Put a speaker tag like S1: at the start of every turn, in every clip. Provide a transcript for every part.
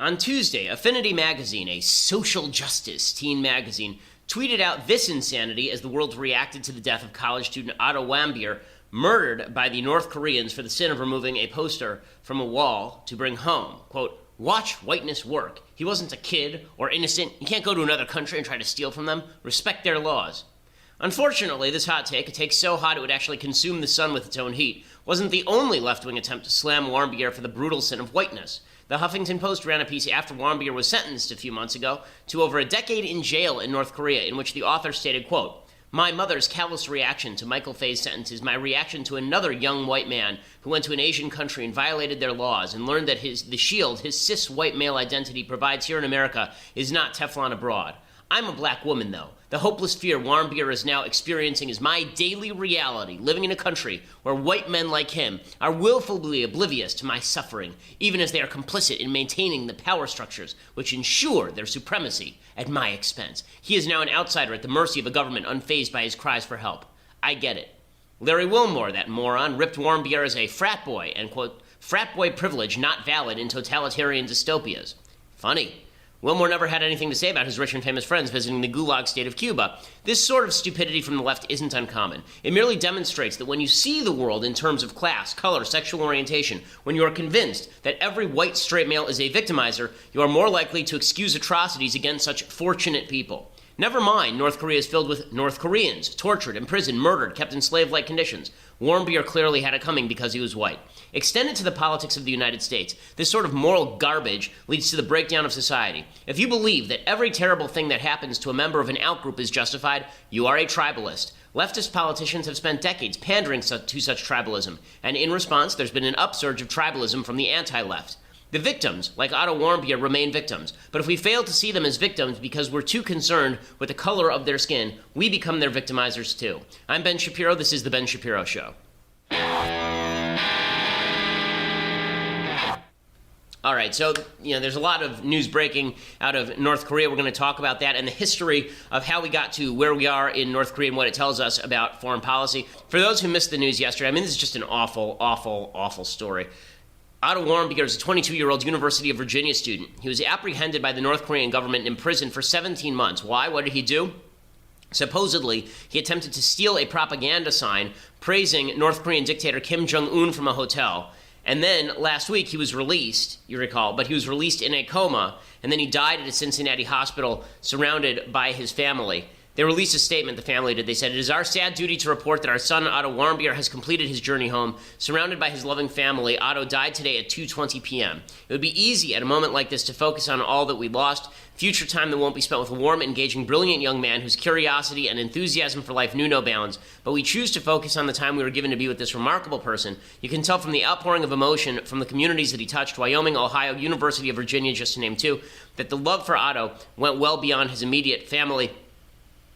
S1: On Tuesday, Affinity Magazine, a social justice teen magazine, tweeted out this insanity as the world reacted to the death of college student Otto Warmbier, murdered by the North Koreans for the sin of removing a poster from a wall to bring home. Quote, "Watch whiteness work. He wasn't a kid or innocent. You can't go to another country and try to steal from them. Respect their laws." Unfortunately, this hot take, a take so hot it would actually consume the sun with its own heat, wasn't the only left-wing attempt to slam Warmbier for the brutal sin of whiteness. The Huffington Post ran a piece after Warmbier was sentenced a few months ago to over a decade in jail in North Korea, in which the author stated, quote, "My mother's callous reaction to Michael Fay's sentence is my reaction to another young white man who went to an Asian country and violated their laws and learned that the shield his cis white male identity provides here in America is not Teflon abroad. I'm a black woman, though. The hopeless fear Warmbier is now experiencing is my daily reality, living in a country where white men like him are willfully oblivious to my suffering, even as they are complicit in maintaining the power structures which ensure their supremacy at my expense. He is now an outsider at the mercy of a government unfazed by his cries for help. I get it." Larry Wilmore, that moron, ripped Warmbier as a frat boy and, quote, "frat boy privilege not valid in totalitarian dystopias." Funny. Wilmore never had anything to say about his rich and famous friends visiting the gulag state of Cuba. This sort of stupidity from the left isn't uncommon. It merely demonstrates that when you see the world in terms of class, color, sexual orientation, when you are convinced that every white straight male is a victimizer, you are more likely to excuse atrocities against such fortunate people. Never mind, North Korea is filled with North Koreans, tortured, imprisoned, murdered, kept in slave-like conditions. Warmbier clearly had it coming because he was white. Extended to the politics of the United States, this sort of moral garbage leads to the breakdown of society. If you believe that every terrible thing that happens to a member of an outgroup is justified, you are a tribalist. Leftist politicians have spent decades pandering to such tribalism, and in response, there's been an upsurge of tribalism from the anti-left. The victims, like Otto Warmbier, remain victims, but if we fail to see them as victims because we're too concerned with the color of their skin, we become their victimizers too. I'm Ben Shapiro. This is The Ben Shapiro Show. All right, so, there's a lot of news breaking out of North Korea. We're going to talk about that and the history of how we got to where we are in North Korea and what it tells us about foreign policy. For those who missed the news yesterday, this is just an awful, awful, awful story. Otto Warmbier is a 22-year-old University of Virginia student. He was apprehended by the North Korean government and imprisoned for 17 months. Why? What did he do? Supposedly, he attempted to steal a propaganda sign praising North Korean dictator Kim Jong-un from a hotel. And then last week he was released, you recall, but he was released in a coma, and then he died at a Cincinnati hospital surrounded by his family. They released a statement, the family did. They said, "It is our sad duty to report that our son, Otto Warmbier, has completed his journey home. Surrounded by his loving family, Otto died today at 2:20 p.m. It would be easy at a moment like this to focus on all that we lost, future time that won't be spent with a warm, engaging, brilliant young man whose curiosity and enthusiasm for life knew no bounds. But we choose to focus on the time we were given to be with this remarkable person. You can tell from the outpouring of emotion from the communities that he touched, Wyoming, Ohio, University of Virginia, just to name two, that the love for Otto went well beyond his immediate family.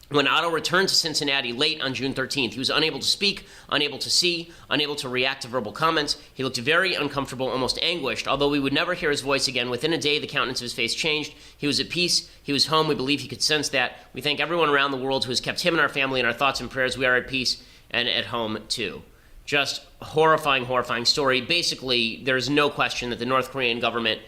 S1: When Otto returned to Cincinnati late on June 13th, he was unable to speak, unable to see, unable to react to verbal comments. He looked very uncomfortable, almost anguished. Although we would never hear his voice again, within a day the countenance of his face changed. He was at peace. He was home. We believe he could sense that. We thank everyone around the world who has kept him and our family in our thoughts and prayers. We are at peace and at home, too." Just horrifying, horrifying story. Basically, there's no question that the North Korean government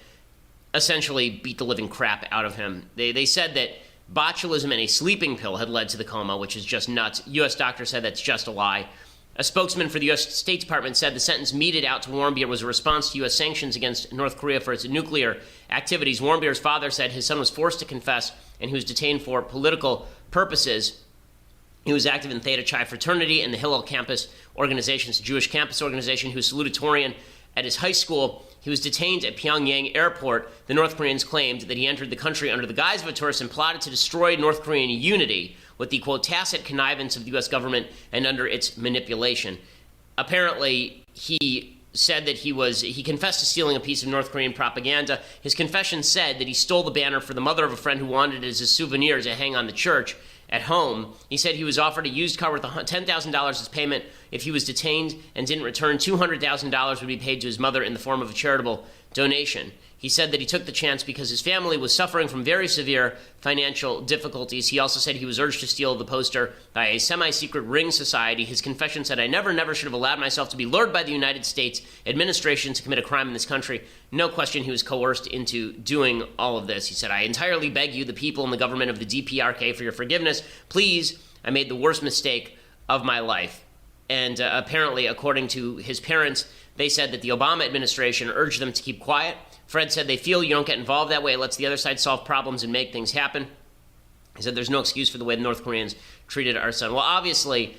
S1: essentially beat the living crap out of him. They said that botulism and a sleeping pill had led to the coma, which is just nuts. U.S. doctor said that's just a lie. A spokesman for the U.S. State Department said the sentence meted out to Warmbier was a response to U.S. sanctions against North Korea for its nuclear activities. Warmbier's father said his son was forced to confess and he was detained for political purposes. He was active in Theta Chi fraternity and the Hillel campus organization, it's a Jewish campus organization. He was salutatorian at his high school. He was detained at Pyongyang airport. The North Koreans claimed that he entered the country under the guise of a tourist and plotted to destroy North Korean unity with the, quote, tacit connivance of the U.S. government and under its manipulation. Apparently, he said that he confessed to stealing a piece of North Korean propaganda. His confession said that he stole the banner for the mother of a friend who wanted it as a souvenir to hang on the church at home. He said he was offered a used car worth $10,000 as payment if he was detained and didn't return. $200,000 would be paid to his mother in the form of a charitable donation. He said that he took the chance because his family was suffering from very severe financial difficulties. He also said he was urged to steal the poster by a semi-secret ring society. His confession said, "I never should have allowed myself to be lured by the United States administration to commit a crime in this country." No question he was coerced into doing all of this. He said, "I entirely beg you, the people and the government of the DPRK, for your forgiveness. Please, I made the worst mistake of my life." And apparently, according to his parents, they said that the Obama administration urged them to keep quiet. Fred said they feel you don't get involved that way. It lets the other side solve problems and make things happen. He said there's no excuse for the way the North Koreans treated our son. Well, obviously,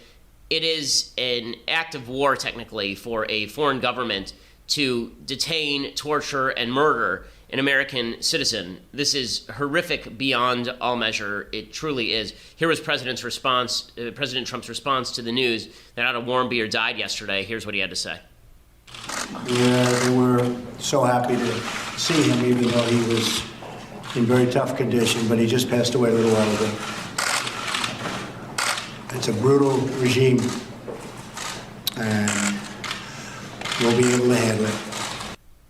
S1: it is an act of war, technically, for a foreign government to detain, torture, and murder an American citizen. This is horrific beyond all measure. It truly is. Here was President Trump's response to the news that Otto Warmbier died yesterday. Here's what he had to say.
S2: We were so happy to see him, even though he was in very tough condition, but he just passed away a little while ago. It's a brutal regime, and we'll be able to handle it.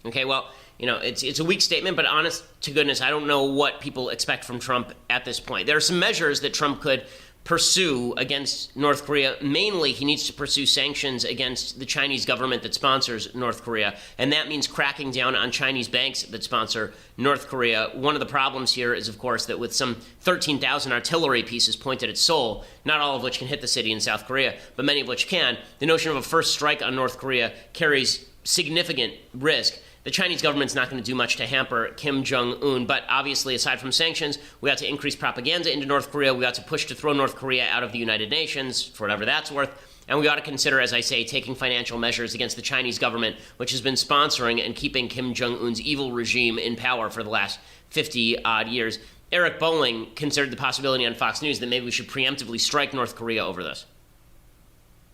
S1: Okay, well, it's a weak statement, but honest to goodness, I don't know what people expect from Trump at this point. There are some measures that Trump could pursue against North Korea. Mainly, he needs to pursue sanctions against the Chinese government that sponsors North Korea, and that means cracking down on Chinese banks that sponsor North Korea. One of the problems here is, of course, that with some 13,000 artillery pieces pointed at Seoul, not all of which can hit the city in South Korea, but many of which can, the notion of a first strike on North Korea carries significant risk. The Chinese government's not going to do much to hamper Kim Jong-un, but obviously, aside from sanctions, we ought to increase propaganda into North Korea. We ought to push to throw North Korea out of the United Nations, for whatever that's worth. And we ought to consider, as I say, taking financial measures against the Chinese government, which has been sponsoring and keeping Kim Jong-un's evil regime in power for the last 50-odd years. Eric Bolling considered the possibility on Fox News that maybe we should preemptively strike North Korea over this.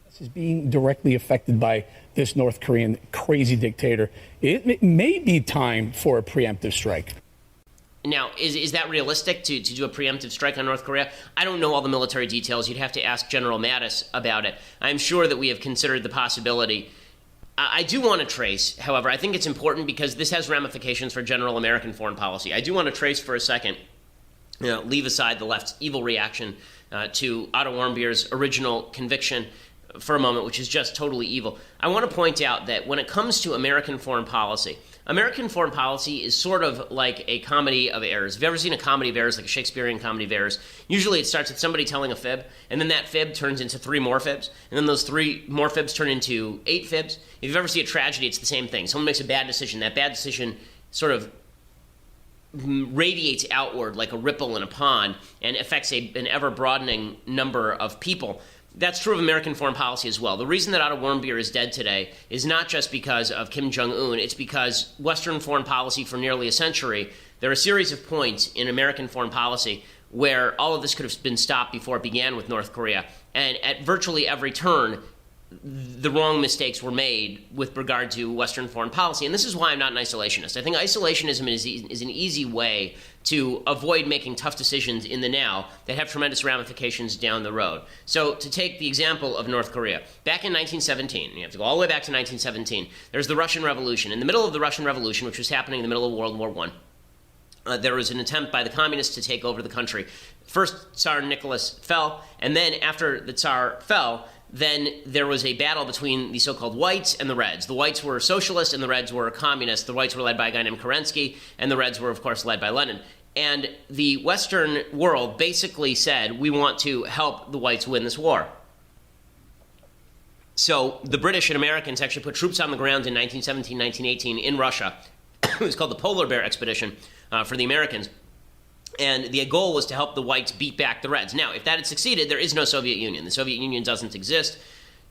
S3: This is being directly affected by this North Korean crazy dictator. It may be time for a preemptive strike.
S1: Now, is that realistic to do a preemptive strike on North Korea? I don't know all the military details. You'd have to ask General Mattis about it. I'm sure that we have considered the possibility. I do want to trace, however, I think it's important because this has ramifications for general American foreign policy. I do want to trace for a second, leave aside the left's evil reaction to Otto Warmbier's original conviction for a moment, which is just totally evil. I want to point out that when it comes to American foreign policy is sort of like a comedy of errors. Have you ever seen a comedy of errors, like a Shakespearean comedy of errors? Usually it starts with somebody telling a fib, and then that fib turns into 3 more fibs, and then those 3 more fibs turn into 8 fibs. If you've ever seen a tragedy, it's the same thing. Someone makes a bad decision. That bad decision sort of radiates outward like a ripple in a pond and affects an ever-broadening number of people. That's true of American foreign policy as well. The reason that Otto Warmbier is dead today is not just because of Kim Jong-un. It's because Western foreign policy for nearly a century, there are a series of points in American foreign policy where all of this could have been stopped before it began with North Korea. And at virtually every turn, the wrong mistakes were made with regard to Western foreign policy. And this is why I'm not an isolationist. I think isolationism is an easy way to avoid making tough decisions in the now that have tremendous ramifications down the road. So to take the example of North Korea, back in 1917, you have to go all the way back to 1917, there's the Russian Revolution. In the middle of the Russian Revolution, which was happening in the middle of World War I, there was an attempt by the communists to take over the country. First, Tsar Nicholas fell, and then after the Tsar fell, then there was a battle between the so-called whites and the reds. The whites were socialists and the reds were communists. The whites were led by a guy named Kerensky, and the reds were, of course, led by Lenin. And the Western world basically said, we want to help the whites win this war. So the British and Americans actually put troops on the ground in 1917, 1918 in Russia. It was called the Polar Bear Expedition for the Americans. And the goal was to help the whites beat back the reds. Now, if that had succeeded, there is no Soviet Union. The Soviet Union doesn't exist.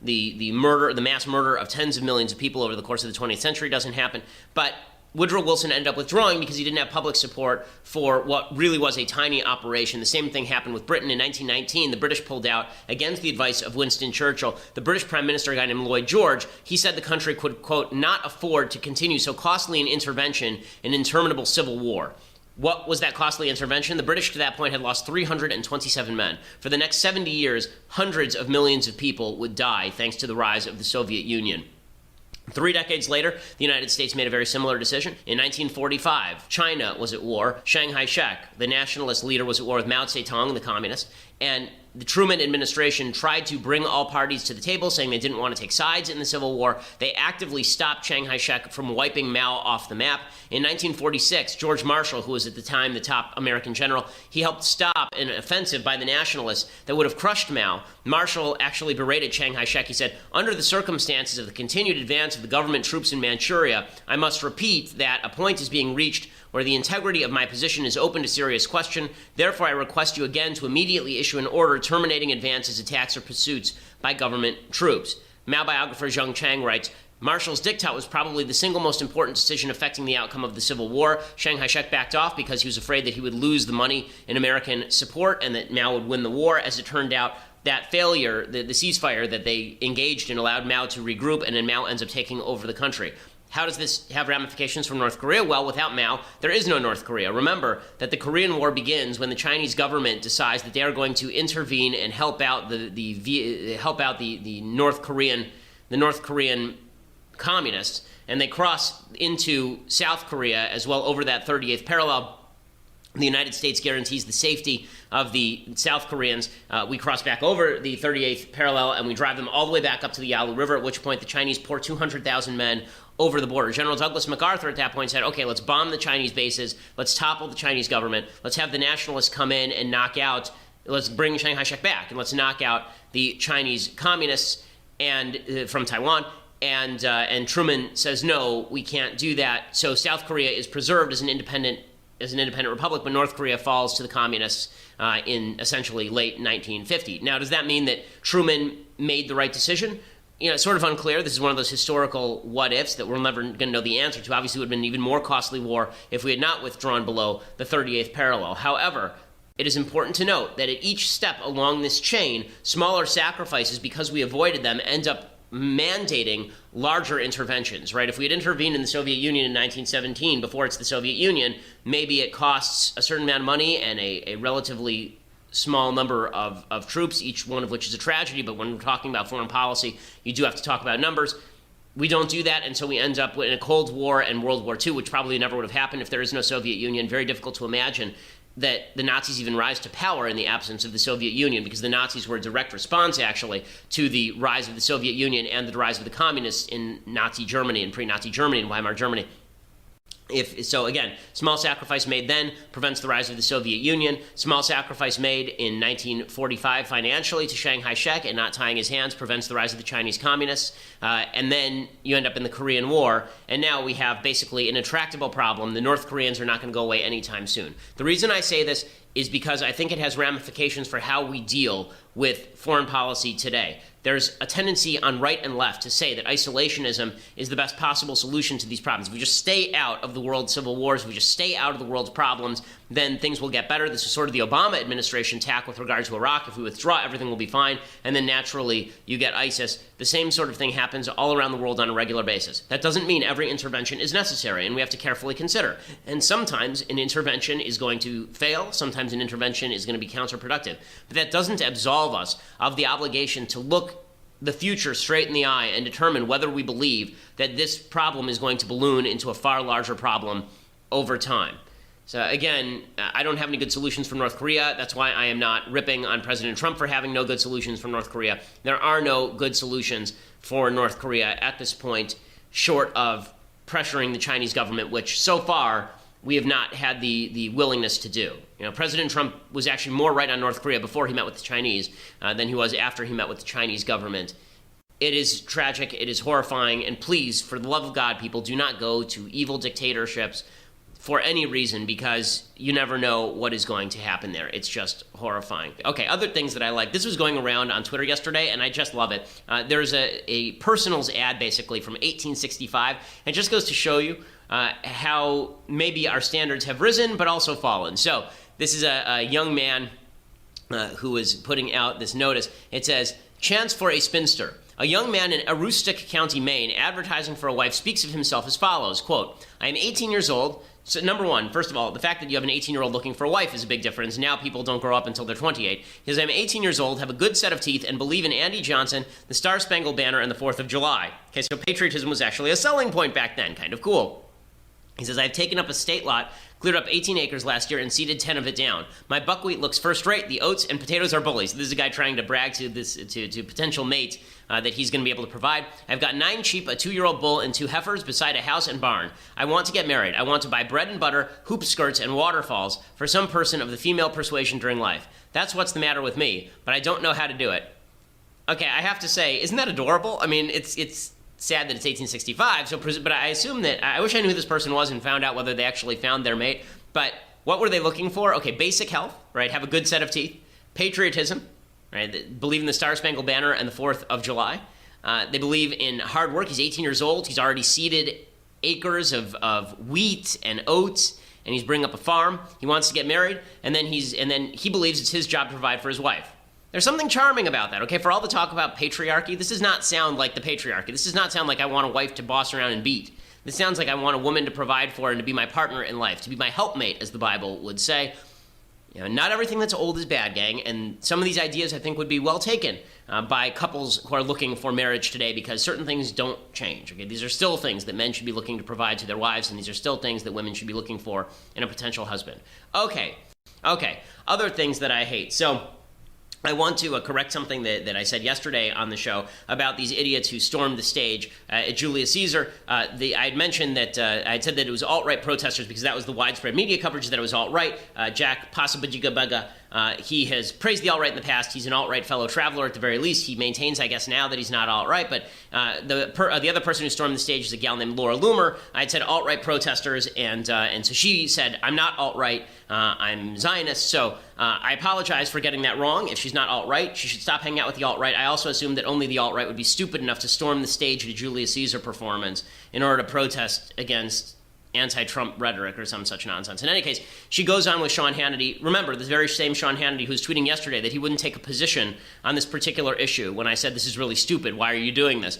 S1: The mass murder of tens of millions of people over the course of the 20th century doesn't happen. But Woodrow Wilson ended up withdrawing because he didn't have public support for what really was a tiny operation. The same thing happened with Britain. In 1919, the British pulled out against the advice of Winston Churchill. The British Prime Minister, a guy named Lloyd George, he said the country could, quote, not afford to continue so costly an intervention in an interminable civil war. What was that costly intervention? The British to that point had lost 327 men. For the next 70 years, hundreds of millions of people would die thanks to the rise of the Soviet Union. 3 decades later, the United States made a very similar decision. In 1945, China was at war. Chiang Kai-shek, the nationalist leader, was at war with Mao Zedong, the communist. And the Truman administration tried to bring all parties to the table, saying they didn't want to take sides in the Civil War. They actively stopped Chiang Kai-shek from wiping Mao off the map. In 1946, George Marshall, who was at the time the top American general, he helped stop an offensive by the nationalists that would have crushed Mao. Marshall actually berated Chiang Kai-shek. He said, "Under the circumstances of the continued advance of the government troops in Manchuria, I must repeat that a point is being reached where the integrity of my position is open to serious question. Therefore, I request you again to immediately issue an order terminating advances, attacks, or pursuits by government troops." Mao biographer Zheng Chang writes, Marshall's diktat was probably the single most important decision affecting the outcome of the Civil War. Chiang Kai-shek backed off because he was afraid that he would lose the money in American support and that Mao would win the war. As it turned out, that failure, the ceasefire that they engaged in, allowed Mao to regroup, and then Mao ends up taking over the country. How does this have ramifications for North Korea? Well, without Mao, there is no North Korea. Remember that the Korean War begins when the Chinese government decides that they are going to intervene and help out the North Korean communists, and they cross into South Korea as well over that 38th parallel. The United States guarantees the safety of the South Koreans. We cross back over the 38th parallel and we drive them all the way back up to the Yalu River, at which point the Chinese pour 200,000 men over the border. General Douglas MacArthur at that point said, okay, let's bomb the Chinese bases, let's topple the Chinese government, let's have the nationalists come in and let's bring Chiang Kai-shek back, and let's knock out the Chinese communists and from Taiwan. And Truman says, no, we can't do that. So South Korea is preserved as an independent republic, but North Korea falls to the communists in essentially late 1950. Now, does that mean that Truman made the right decision? You know, it's sort of unclear. This is one of those historical what-ifs that we're never going to know the answer to. Obviously, it would have been an even more costly war if we had not withdrawn below the 38th parallel. However, it is important to note that at each step along this chain, smaller sacrifices, because we avoided them, end up mandating larger interventions, right? If we had intervened in the Soviet Union in 1917, before it's the Soviet Union, maybe it costs a certain amount of money and a relatively small number of troops, each one of which is a tragedy, but when we're talking about foreign policy, you do have to talk about numbers. We don't do that, and so we end up in a Cold War and World War II, which probably never would have happened if there is no Soviet Union. Very difficult to imagine that the Nazis even rise to power in the absence of the Soviet Union, because the Nazis were a direct response, actually, to the rise of the Soviet Union and the rise of the communists in Nazi Germany and pre-Nazi Germany and Weimar Germany. So again, small sacrifice made then prevents the rise of the Soviet Union. Small sacrifice made in 1945 financially to Chiang Kai-shek and not tying his hands prevents the rise of the Chinese communists. And then you end up in the Korean War. And now we have basically an intractable problem. The North Koreans are not going to go away anytime soon. The reason I say this is because I think it has ramifications for how we deal with foreign policy today. There's a tendency on right and left to say that isolationism is the best possible solution to these problems. If we just stay out of the world's civil wars, if we just stay out of the world's problems, then things will get better. This is sort of the Obama administration tack with regard to Iraq. If we withdraw, everything will be fine. And then naturally, you get ISIS. The same sort of thing happens all around the world on a regular basis. That doesn't mean every intervention is necessary, and we have to carefully consider. And sometimes an intervention is going to fail. Sometimes an intervention is going to be counterproductive. But that doesn't absolve us of the obligation to look the future straight in the eye and determine whether we believe that this problem is going to balloon into a far larger problem over time. So again, I don't have any good solutions for North Korea. That's why I am not ripping on President Trump for having no good solutions for North Korea. There are no good solutions for North Korea at this point, short of pressuring the Chinese government, which so far we have not had the willingness to do. You know, President Trump was actually more right on North Korea before he met with the Chinese than he was after he met with the Chinese government. It is tragic, it is horrifying, and please, for the love of God, people, do not go to evil dictatorships for any reason, because you never know what is going to happen there. It's just horrifying. Okay, other things that I like. This was going around on Twitter yesterday, and I just love it. There's a Personals ad, basically, from 1865. It just goes to show you how maybe our standards have risen, but also fallen. So this is a young man who is putting out this notice. It says, "Chance for a spinster. A young man in Aroostook County, Maine, advertising for a wife, speaks of himself as follows, quote, I am 18 years old, So number one, first of all, the fact that you have an 18-year-old looking for a wife is a big difference. Now people don't grow up until they're 28. He says, I'm 18 years old, have a good set of teeth, and believe in Andy Johnson, the Star-Spangled Banner, and the 4th of July. Okay, so patriotism was actually a selling point back then. Kind of cool. He says, I've taken up a state lot, cleared up 18 acres last year, and seeded 10 of it down. My buckwheat looks first rate. The oats and potatoes are bullies. This is a guy trying to brag to potential mate that he's going to be able to provide. I've got 9 sheep, a 2-year-old bull, and 2 heifers beside a house and barn. I want to get married. I want to buy bread and butter, hoop skirts, and waterfalls for some person of the female persuasion during life. That's what's the matter with me, but I don't know how to do it. Okay, I have to say, isn't that adorable? I mean, it's sad that it's 1865, but I assume that, I wish I knew who this person was and found out whether they actually found their mate, but what were they looking for? Okay, basic health, right, have a good set of teeth, patriotism, right, believe in the Star-Spangled Banner and the 4th of July, they believe in hard work. He's 18 years old, he's already seeded acres of wheat and oats, and he's bringing up a farm, he wants to get married, and then he believes it's his job to provide for his wife. There's something charming about that, okay? For all the talk about patriarchy, this does not sound like the patriarchy. This does not sound like I want a wife to boss around and beat. This sounds like I want a woman to provide for and to be my partner in life, to be my helpmate, as the Bible would say. You know, not everything that's old is bad, gang, and some of these ideas I think would be well taken by couples who are looking for marriage today, because certain things don't change, okay? These are still things that men should be looking to provide to their wives, and these are still things that women should be looking for in a potential husband. Okay, other things that I hate. So I want to correct something that I said yesterday on the show about these idiots who stormed the stage at Julius Caesar. I had mentioned that I had said that it was alt-right protesters because that was the widespread media coverage that it was alt-right. Jack Posobiec, he has praised the alt-right in the past. He's an alt-right fellow traveler at the very least. He maintains, I guess, now that he's not alt-right. But the other person who stormed the stage is a gal named Laura Loomer. I had said alt-right protesters, and so she said, I'm not alt-right, I'm Zionist. So I apologize for getting that wrong. If she's not alt-right, she should stop hanging out with the alt-right. I also assumed that only the alt-right would be stupid enough to storm the stage at a Julius Caesar performance in order to protest against anti-Trump rhetoric or some such nonsense. In any case, she goes on with Sean Hannity. Remember, the very same Sean Hannity who's tweeting yesterday that he wouldn't take a position on this particular issue when I said this is really stupid, why are you doing this?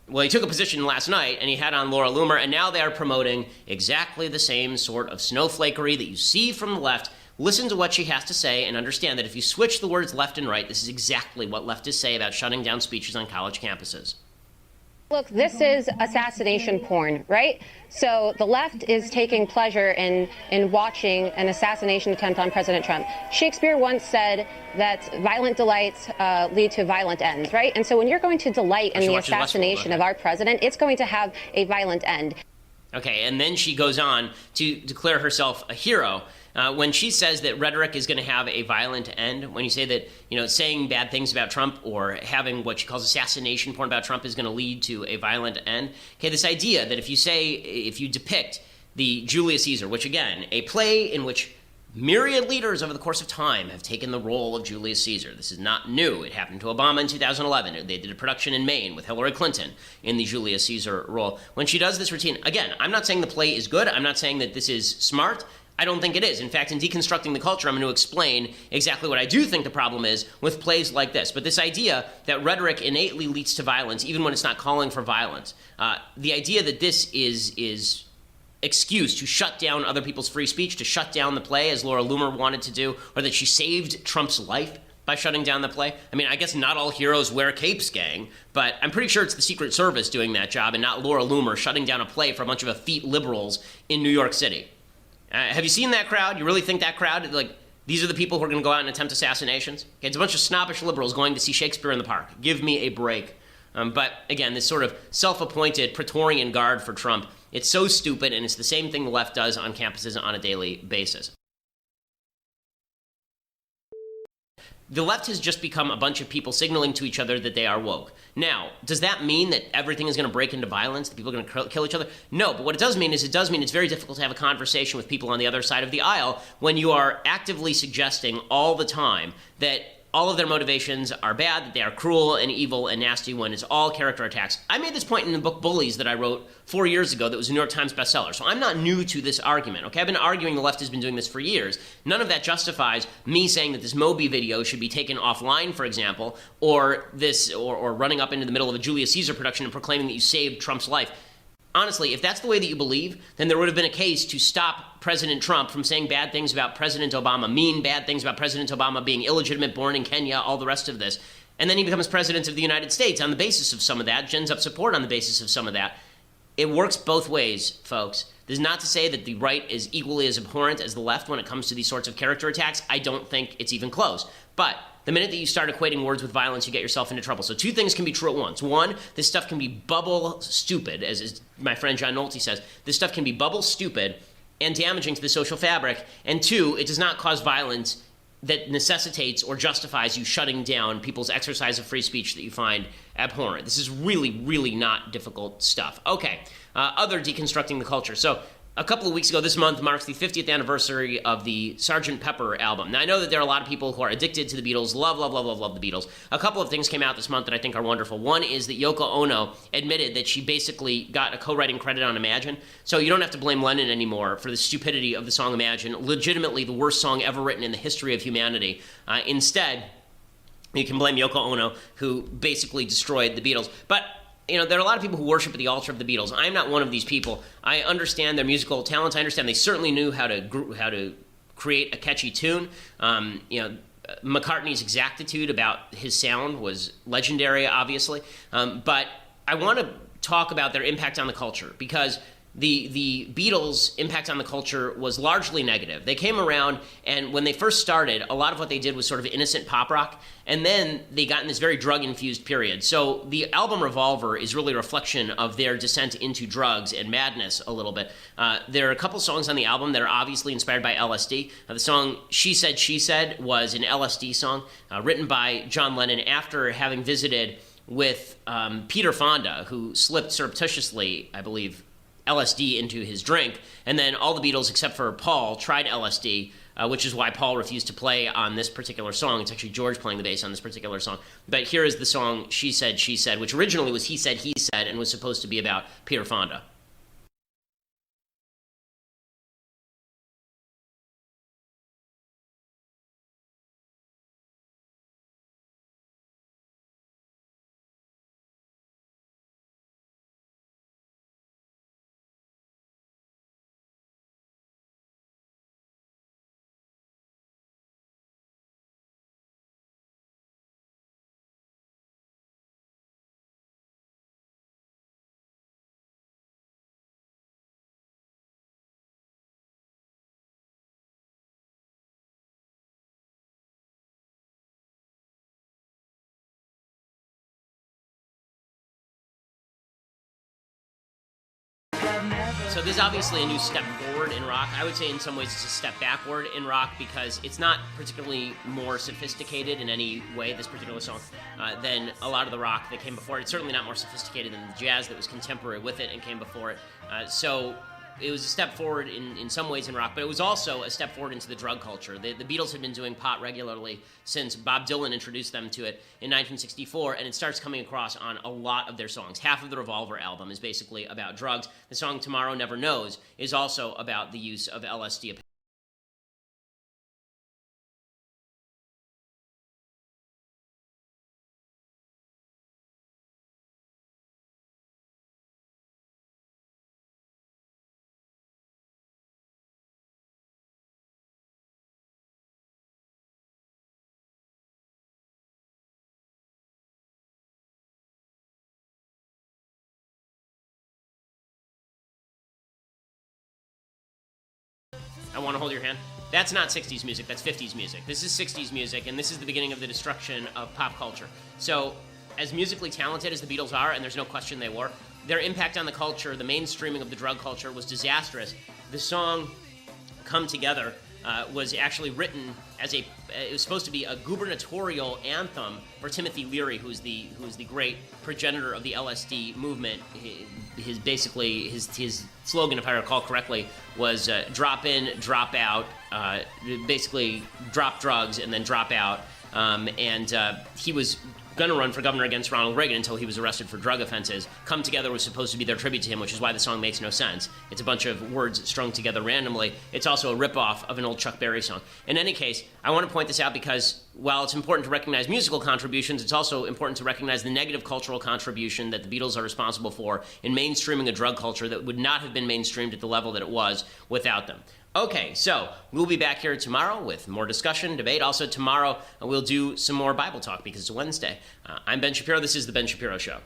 S1: Well, he took a position last night, and he had on Laura Loomer, and now they are promoting exactly the same sort of snowflakery that you see from the left. Listen to what she has to say and understand that if you switch the words left and right, this is exactly what leftists say about shutting down speeches on college campuses.
S4: Look, this is assassination porn, right? So the left is taking pleasure in watching an assassination attempt on President Trump. Shakespeare once said that violent delights lead to violent ends, right? And so when you're going to delight in the assassination of our president, it's going to have a violent end.
S1: Okay, and then she goes on to declare herself a hero. When she says that rhetoric is going to have a violent end, when you say that, you know, saying bad things about Trump or having what she calls assassination porn about Trump is going to lead to a violent end, okay, this idea that if you depict the Julius Caesar, which again, a play in which myriad leaders over the course of time have taken the role of Julius Caesar. This is not new. It happened to Obama in 2011. They did a production in Maine with Hillary Clinton in the Julius Caesar role. When she does this routine, again, I'm not saying the play is good. I'm not saying that this is smart. I don't think it is. In fact, in Deconstructing the Culture, I'm going to explain exactly what I do think the problem is with plays like this. But this idea that rhetoric innately leads to violence, even when it's not calling for violence, the idea that this is excuse to shut down other people's free speech, to shut down the play, as Laura Loomer wanted to do, or that she saved Trump's life by shutting down the play. I mean, I guess not all heroes wear capes, gang, but I'm pretty sure it's the Secret Service doing that job and not Laura Loomer shutting down a play for a bunch of effete liberals in New York City. Have you seen that crowd? You really think that crowd, like, these are the people who are going to go out and attempt assassinations? Okay, it's a bunch of snobbish liberals going to see Shakespeare in the Park. Give me a break. But again, this sort of self-appointed Praetorian Guard for Trump, it's so stupid, and it's the same thing the left does on campuses on a daily basis. The left has just become a bunch of people signaling to each other that they are woke. Now, does that mean that everything is going to break into violence, that people are going to kill each other? No, but what it does mean is it's very difficult to have a conversation with people on the other side of the aisle when you are actively suggesting all the time that all of their motivations are bad, that they are cruel and evil and nasty when it's all character attacks. I made this point in the book Bullies that I wrote 4 years ago that was a New York Times bestseller. So I'm not new to this argument, okay? I've been arguing the left has been doing this for years. None of that justifies me saying that this Moby video should be taken offline, for example, or running up into the middle of a Julius Caesar production and proclaiming that you saved Trump's life. honestly, if that's the way that you believe, then there would have been a case to stop President Trump from saying bad things about President Obama, mean bad things about President Obama, being illegitimate, born in Kenya, all the rest of this. And then he becomes president of the United States on the basis of some of that, gins up support on the basis of some of that. It works both ways, folks. This is not to say that the right is equally as abhorrent as the left when it comes to these sorts of character attacks. I don't think it's even close. But the minute that you start equating words with violence, you get yourself into trouble. So two things can be true at once. One, this stuff can be bubble stupid, as my friend John Nolte says. This stuff can be bubble stupid and damaging to the social fabric. And two, it does not cause violence that necessitates or justifies you shutting down people's exercise of free speech that you find abhorrent. This is really, really not difficult stuff. Okay, other deconstructing the culture. So a couple of weeks ago, this month marks the 50th anniversary of the Sgt. Pepper album. Now, I know that there are a lot of people who are addicted to the Beatles, love the Beatles. A couple of things came out this month that I think are wonderful. One is that Yoko Ono admitted that she basically got a co-writing credit on Imagine. So you don't have to blame Lennon anymore for the stupidity of the song Imagine, legitimately the worst song ever written in the history of humanity. Instead, you can blame Yoko Ono, who basically destroyed the Beatles. But there are a lot of people who worship at the altar of the Beatles. I'm not one of these people. I understand their musical talents. I understand they certainly knew how to create a catchy tune. McCartney's exactitude about his sound was legendary, obviously. But I want to talk about their impact on the culture, because the Beatles' impact on the culture was largely negative. They came around, and when they first started, a lot of what they did was sort of innocent pop rock, and then they got in this very drug-infused period. So the album Revolver is really a reflection of their descent into drugs and madness a little bit. There are a couple songs on the album that are obviously inspired by LSD. The song She Said was an LSD song written by John Lennon after having visited with Peter Fonda, who slipped surreptitiously, I believe, LSD into his drink, and then all the Beatles except for Paul tried LSD, which is why Paul refused to play on this particular song. It's actually George playing the bass on this particular song. But here is the song She Said, which originally was He Said, and was supposed to be about Peter Fonda. So this is obviously a new step forward in rock. I would say in some ways it's a step backward in rock, because it's not particularly more sophisticated in any way, this particular song, than a lot of the rock that came before it. It's certainly not more sophisticated than the jazz that was contemporary with it and came before it. So it was a step forward in some ways in rock, but it was also a step forward into the drug culture. The Beatles had been doing pot regularly since Bob Dylan introduced them to it in 1964, and it starts coming across on a lot of their songs. Half of the Revolver album is basically about drugs. The song Tomorrow Never Knows is also about the use of LSD. I Want to Hold Your Hand. That's not 60s music, that's 50s music. This is 60s music, and this is the beginning of the destruction of pop culture. So, as musically talented as the Beatles are, and there's no question they were, their impact on the culture, the mainstreaming of the drug culture, was disastrous. The song Come Together was actually written as it was supposed to be a gubernatorial anthem for Timothy Leary, who is the great progenitor of the LSD movement. His slogan, if I recall correctly, was drop in, drop out, basically drop drugs and then drop out. He was going to run for governor against Ronald Reagan until he was arrested for drug offenses. Come Together was supposed to be their tribute to him, which is why the song makes no sense. It's a bunch of words strung together randomly. It's also a ripoff of an old Chuck Berry song. In any case, I want to point this out because while it's important to recognize musical contributions, it's also important to recognize the negative cultural contribution that the Beatles are responsible for in mainstreaming a drug culture that would not have been mainstreamed at the level that it was without them. Okay, so we'll be back here tomorrow with more discussion, debate. Also tomorrow we'll do some more Bible talk because it's Wednesday. I'm Ben Shapiro. This is The Ben Shapiro Show.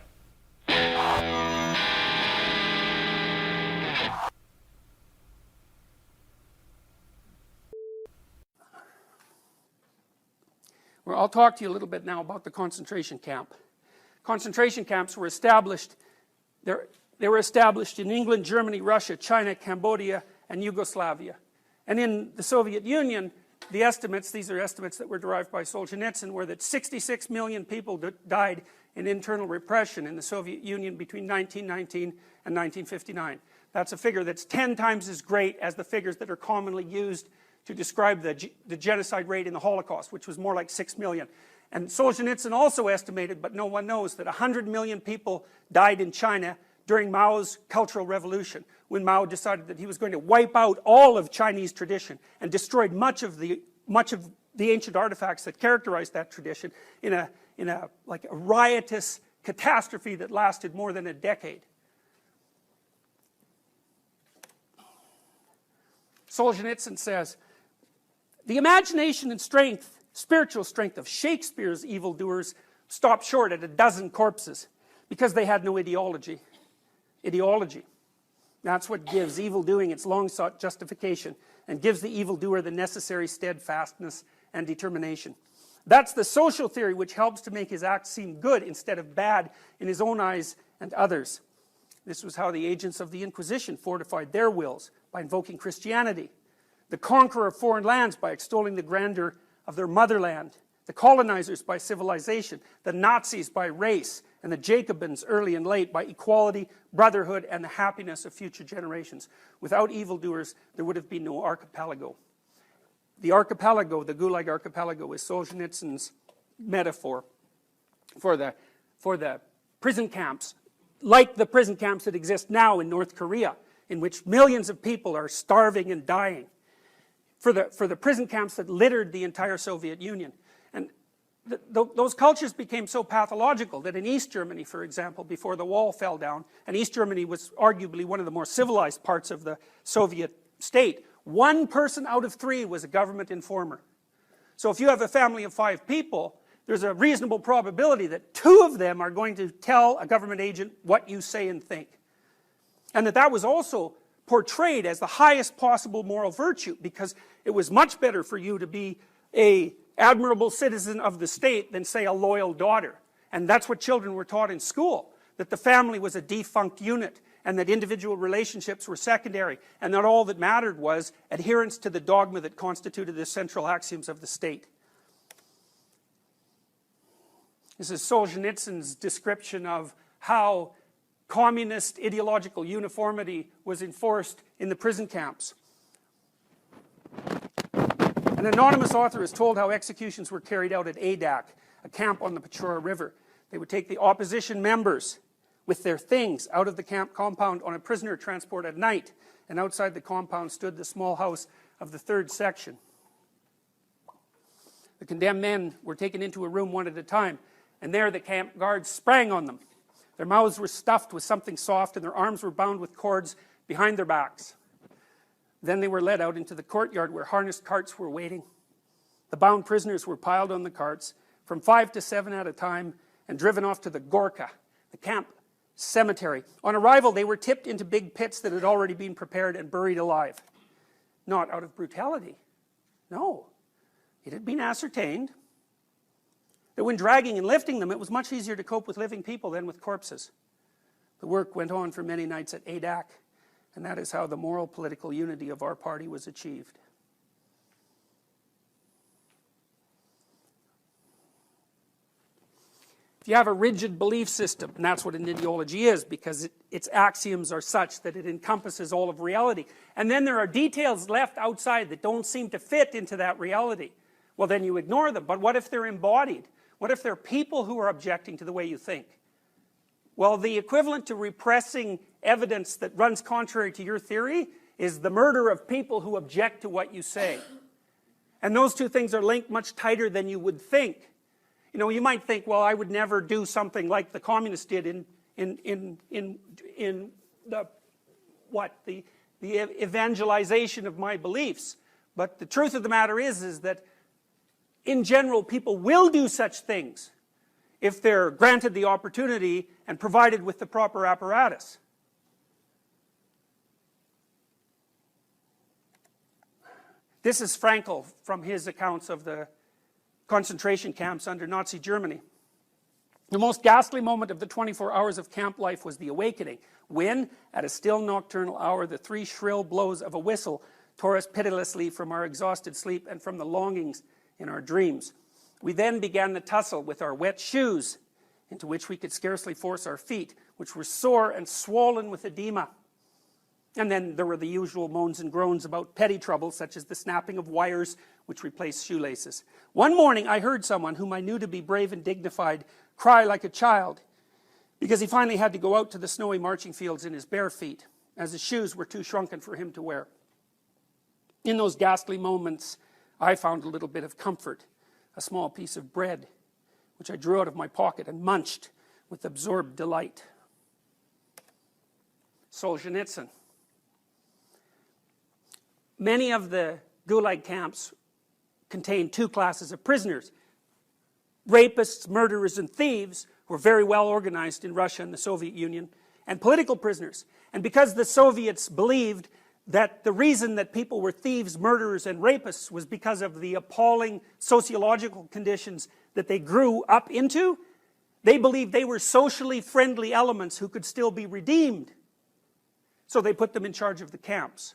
S5: Well, I'll talk to you a little bit now about the concentration camp. Concentration camps were established, they were established in England, Germany, Russia, China, Cambodia, and Yugoslavia. And in the Soviet Union, the estimates, these are estimates that were derived by Solzhenitsyn, were that 66 million people died in internal repression in the Soviet Union between 1919 and 1959. That's a figure that's 10 times as great as the figures that are commonly used to describe the genocide rate in the Holocaust, which was more like 6 million. And Solzhenitsyn also estimated, but no one knows, that 100 million people died in China during Mao's Cultural Revolution, when Mao decided that he was going to wipe out all of Chinese tradition and destroyed much of the ancient artifacts that characterized that tradition in a riotous catastrophe that lasted more than a decade. Solzhenitsyn says, the imagination and strength, spiritual strength of Shakespeare's evildoers stopped short at a dozen corpses because they had no ideology. That's what gives evil doing its long-sought justification and gives the evildoer the necessary steadfastness and determination. That's the social theory which helps to make his acts seem good instead of bad in his own eyes and others. This was how the agents of the Inquisition fortified their wills, by invoking Christianity. The conqueror of foreign lands by extolling the grandeur of their motherland. The colonizers by civilization. The Nazis by race. And the Jacobins, early and late, by equality, brotherhood, and the happiness of future generations. Without evildoers, there would have been no archipelago. The archipelago, the Gulag archipelago, is Solzhenitsyn's metaphor for the prison camps, like the prison camps that exist now in North Korea, in which millions of people are starving and dying. For the prison camps that littered the entire Soviet Union. And those cultures became so pathological that in East Germany, for example, before the wall fell down, and East Germany was arguably one of the more civilized parts of the Soviet state, 1 person out of 3 was a government informer. So if you have a family of 5 people, there's a reasonable probability that 2 of them are going to tell a government agent what you say and think. And that was also portrayed as the highest possible moral virtue, because it was much better for you to be an admirable citizen of the state than, say, a loyal daughter. And that's what children were taught in school, that the family was a defunct unit and that individual relationships were secondary, and that all that mattered was adherence to the dogma that constituted the central axioms of the state. This is Solzhenitsyn's description of how communist ideological uniformity was enforced in the prison camps. An anonymous author is told how executions were carried out at Adak, a camp on the Pechora River. They would take the opposition members with their things out of the camp compound on a prisoner transport at night, and outside the compound stood the small house of the 3rd section. The condemned men were taken into a room one at a time, and there the camp guards sprang on them. Their mouths were stuffed with something soft, and their arms were bound with cords behind their backs. Then they were led out into the courtyard where harnessed carts were waiting. The bound prisoners were piled on the carts, from 5 to 7 at a time, and driven off to the Gorka, the camp cemetery. On arrival, they were tipped into big pits that had already been prepared and buried alive. Not out of brutality. No. It had been ascertained that when dragging and lifting them, it was much easier to cope with living people than with corpses. The work went on for many nights at Adak, and that is how the moral political unity of our party was achieved. If you have a rigid belief system, and that's what an ideology is, because its axioms are such that it encompasses all of reality, and then there are details left outside that don't seem to fit into that reality, Well, then you ignore them. But what if they're embodied? What if they're people who are objecting to the way you think? Well, the equivalent to repressing evidence that runs contrary to your theory is the murder of people who object to what you say. And those two things are linked much tighter than you would think. You know, you might think, well, I would never do something like the communists did in the evangelization of my beliefs. But the truth of the matter is that in general, people will do such things if they're granted the opportunity and provided with the proper apparatus. This is Frankl from his accounts of the concentration camps under Nazi Germany. The most ghastly moment of the 24 hours of camp life was the awakening, when, at a still nocturnal hour, the 3 shrill blows of a whistle tore us pitilessly from our exhausted sleep and from the longings in our dreams. We then began the tussle with our wet shoes, into which we could scarcely force our feet, which were sore and swollen with edema. And then there were the usual moans and groans about petty troubles, such as the snapping of wires which replaced shoelaces. One morning I heard someone whom I knew to be brave and dignified cry like a child, because he finally had to go out to the snowy marching fields in his bare feet, as his shoes were too shrunken for him to wear. In those ghastly moments, I found a little bit of comfort, a small piece of bread, which I drew out of my pocket and munched with absorbed delight. Solzhenitsyn. Many of the Gulag camps contained 2 classes of prisoners. Rapists, murderers, and thieves were very well organized in Russia and the Soviet Union, and political prisoners. And because the Soviets believed that the reason that people were thieves, murderers, and rapists was because of the appalling sociological conditions that they grew up into, they believed they were socially friendly elements who could still be redeemed. So they put them in charge of the camps.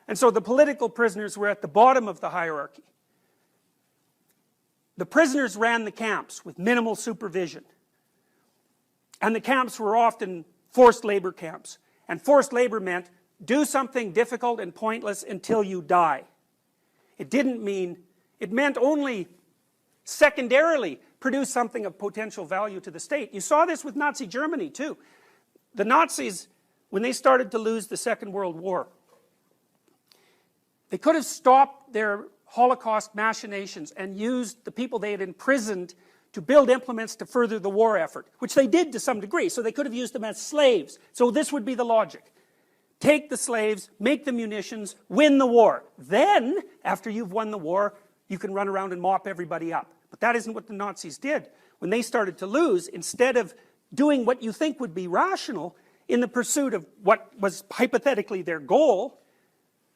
S5: And so the political prisoners were at the bottom of the hierarchy. The prisoners ran the camps with minimal supervision. And the camps were often forced labor camps. And forced labor meant do something difficult and pointless until you die. It meant only secondarily produce something of potential value to the state. You saw this with Nazi Germany too. The Nazis, when they started to lose the Second World War, they could have stopped their Holocaust machinations and used the people they had imprisoned to build implements to further the war effort, which they did to some degree. So they could have used them as slaves. So this would be the logic. Take the slaves, make the munitions, win the war. Then, after you've won the war, you can run around and mop everybody up. But that isn't what the Nazis did. When they started to lose, instead of doing what you think would be rational in the pursuit of what was hypothetically their goal,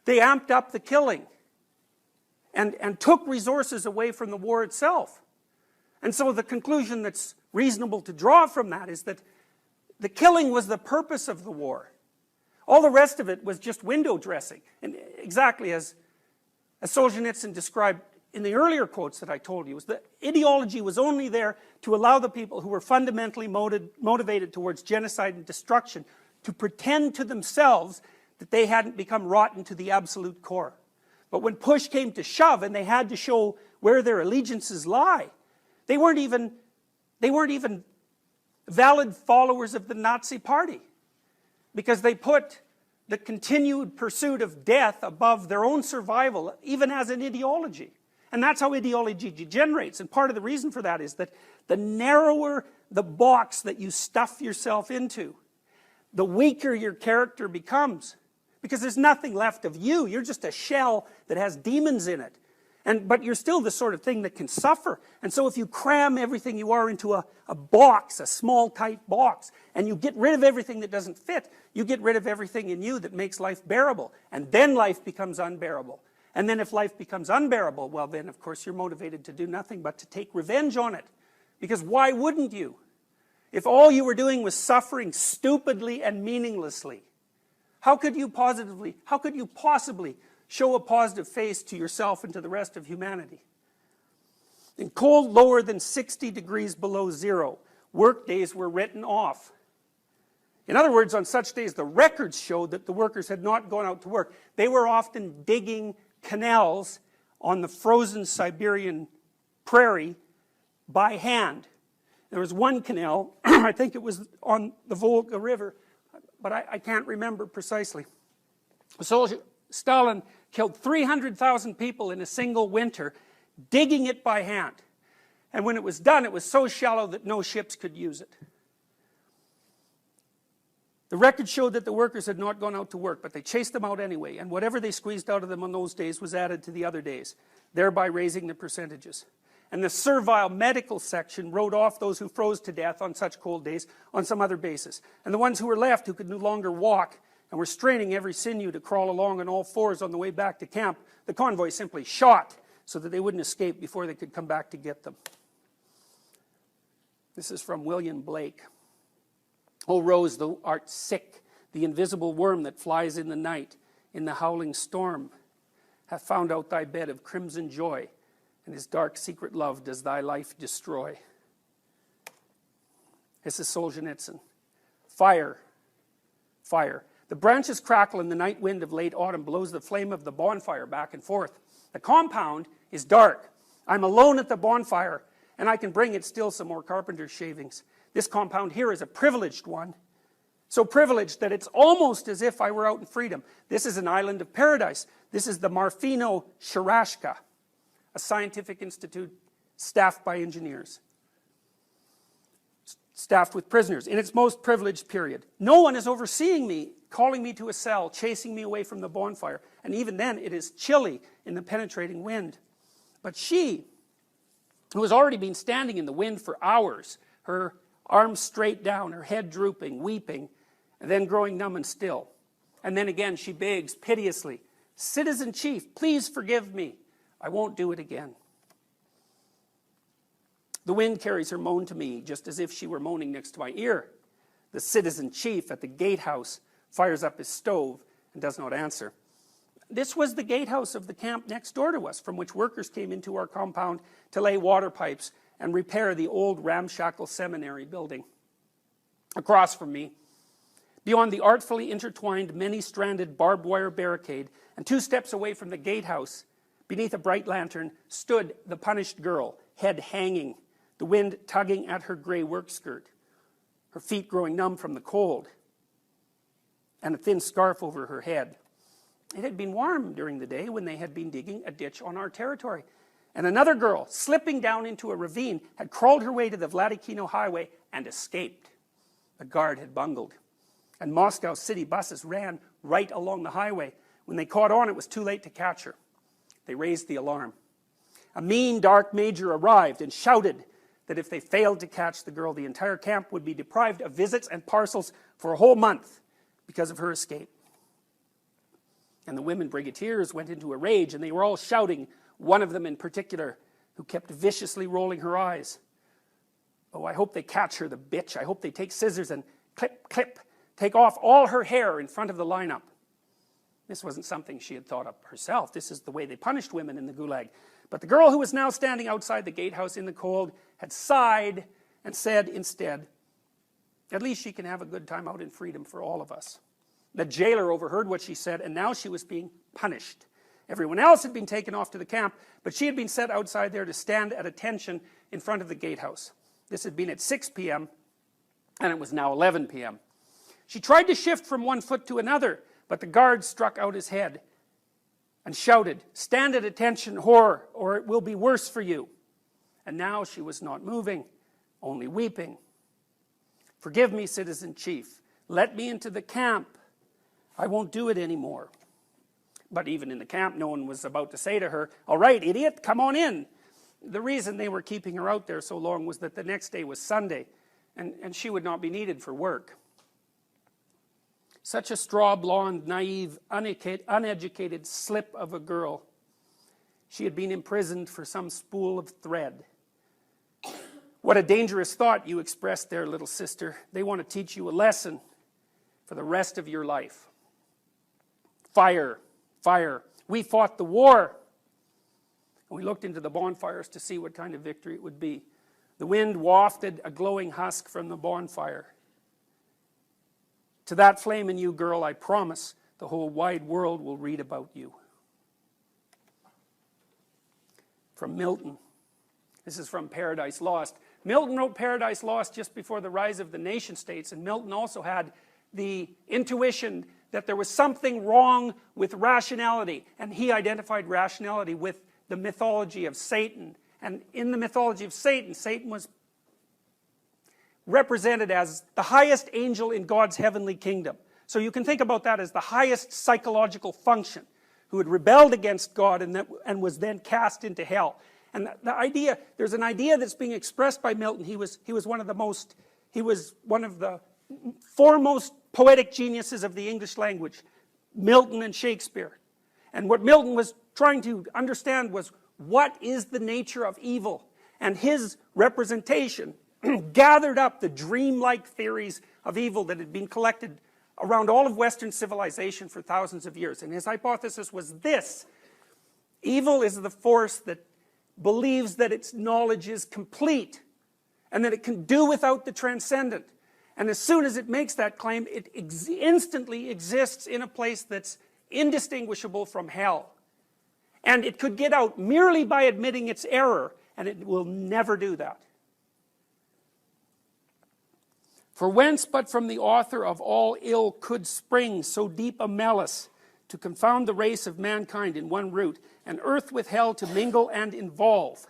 S5: they amped up the killing and took resources away from the war itself. And so the conclusion that's reasonable to draw from that is that the killing was the purpose of the war. All the rest of it was just window dressing. And exactly as Solzhenitsyn described in the earlier quotes that I told you, was that ideology was only there to allow the people who were fundamentally motivated towards genocide and destruction to pretend to themselves that they hadn't become rotten to the absolute core. But when push came to shove and they had to show where their allegiances lie, they weren't even valid followers of the Nazi Party, because they put the continued pursuit of death above their own survival, even as an ideology. And that's how ideology degenerates. And part of the reason for that is that the narrower the box that you stuff yourself into, the weaker your character becomes. Because there's nothing left of you. You're just a shell that has demons in it. But you're still the sort of thing that can suffer. And so if you cram everything you are into a box, a small, tight box, and you get rid of everything that doesn't fit, you get rid of everything in you that makes life bearable. And then life becomes unbearable. And then if life becomes unbearable, well then, of course, you're motivated to do nothing but to take revenge on it. Because why wouldn't you? If all you were doing was suffering stupidly and meaninglessly, how could you possibly show a positive face to yourself and to the rest of humanity? In cold lower than 60 degrees below zero, work days were written off. In other words, on such days, the records showed that the workers had not gone out to work. They were often digging canals on the frozen Siberian prairie by hand. There was one canal, I think it was on the Volga River, but I can't remember precisely. Stalin killed 300,000 people in a single winter, digging it by hand. And when it was done, it was so shallow that no ships could use it. The record showed that the workers had not gone out to work, but they chased them out anyway, and whatever they squeezed out of them on those days was added to the other days, thereby raising the percentages. And the servile medical section wrote off those who froze to death on such cold days on some other basis. And the ones who were left, who could no longer walk and were straining every sinew to crawl along on all fours on the way back to camp, the convoy simply shot so that they wouldn't escape before they could come back to get them. This is from William Blake. O rose, thou art sick, the invisible worm that flies in the night, in the howling storm, hath found out thy bed of crimson joy, and his dark secret love does thy life destroy. This is Solzhenitsyn. Fire, fire. The branches crackle and the night wind of late autumn blows the flame of the bonfire back and forth. The compound is dark. I'm alone at the bonfire, and I can bring it still some more carpenter's shavings. This compound here is a privileged one. So privileged that it's almost as if I were out in freedom. This is an island of paradise. This is the Marfino Sharashka, a scientific institute staffed by engineers, staffed with prisoners in its most privileged period. No one is overseeing me, calling me to a cell, chasing me away from the bonfire. And even then it is chilly in the penetrating wind. But she, who has already been standing in the wind for hours, her arms straight down, her head drooping, weeping, and then growing numb and still. And then again she begs piteously, "Citizen Chief, please forgive me. I won't do it again." The wind carries her moan to me, just as if she were moaning next to my ear. The Citizen Chief at the gatehouse fires up his stove and does not answer. This was the gatehouse of the camp next door to us, from which workers came into our compound to lay water pipes and repair the old ramshackle seminary building. Across from me, beyond the artfully intertwined, many-stranded barbed wire barricade, and 2 steps away from the gatehouse, beneath a bright lantern, stood the punished girl, head hanging, the wind tugging at her gray work skirt, her feet growing numb from the cold, and a thin scarf over her head. It had been warm during the day when they had been digging a ditch on our territory. And another girl, slipping down into a ravine, had crawled her way to the Vladikino highway and escaped. The guard had bungled. And Moscow city buses ran right along the highway. When they caught on, it was too late to catch her. They raised the alarm. A mean, dark major arrived and shouted that if they failed to catch the girl, the entire camp would be deprived of visits and parcels for a whole month because of her escape. And the women brigadiers went into a rage, and they were all shouting, one of them in particular, who kept viciously rolling her eyes. "Oh, I hope they catch her, the bitch. I hope they take scissors and clip, clip, take off all her hair in front of the lineup." This wasn't something she had thought up herself. This is the way they punished women in the Gulag. But the girl who was now standing outside the gatehouse in the cold had sighed and said instead, "At least she can have a good time out in freedom for all of us." The jailer overheard what she said, and now she was being punished. Everyone else had been taken off to the camp, but she had been set outside there to stand at attention in front of the gatehouse. This had been at 6 p.m., and it was now 11 p.m. She tried to shift from one foot to another, but the guard struck out his head and shouted, "Stand at attention, whore, or it will be worse for you." And now she was not moving, only weeping. "Forgive me, Citizen Chief. Let me into the camp. I won't do it anymore." But even in the camp, no one was about to say to her, "All right, idiot, come on in." The reason they were keeping her out there so long was that the next day was Sunday, and she would not be needed for work. Such a straw blonde, naive, uneducated slip of a girl. She had been imprisoned for some spool of thread. What a dangerous thought you expressed there, little sister. They want to teach you a lesson for the rest of your life. Fire, fire. We fought the war. And we looked into the bonfires to see what kind of victory it would be. The wind wafted a glowing husk from the bonfire. To that flame in you, girl, I promise the whole wide world will read about you. from Milton. This is from Paradise Lost. Milton wrote Paradise Lost just before the rise of the nation states, and Milton also had the intuition that there was something wrong with rationality, and he identified rationality with the mythology of Satan. And in the mythology of Satan, Satan was represented as the highest angel in God's heavenly kingdom. So you can think about that as the highest psychological function, who had rebelled against God and was then cast into hell. And the idea, there's an idea that's being expressed by Milton. He was one of the foremost poetic geniuses of the English language, Milton and Shakespeare. And what Milton was trying to understand was, what is the nature of evil? And his representation gathered up the dreamlike theories of evil that had been collected around all of Western civilization for thousands of years. And his hypothesis was this: evil is the force that believes that its knowledge is complete and that it can do without the transcendent. And as soon as it makes that claim, it instantly exists in a place that's indistinguishable from hell. And it could get out merely by admitting its error, and it will never do that. For whence but from the author of all ill could spring so deep a malice, to confound the race of mankind in one root, and earth with hell to mingle and involve,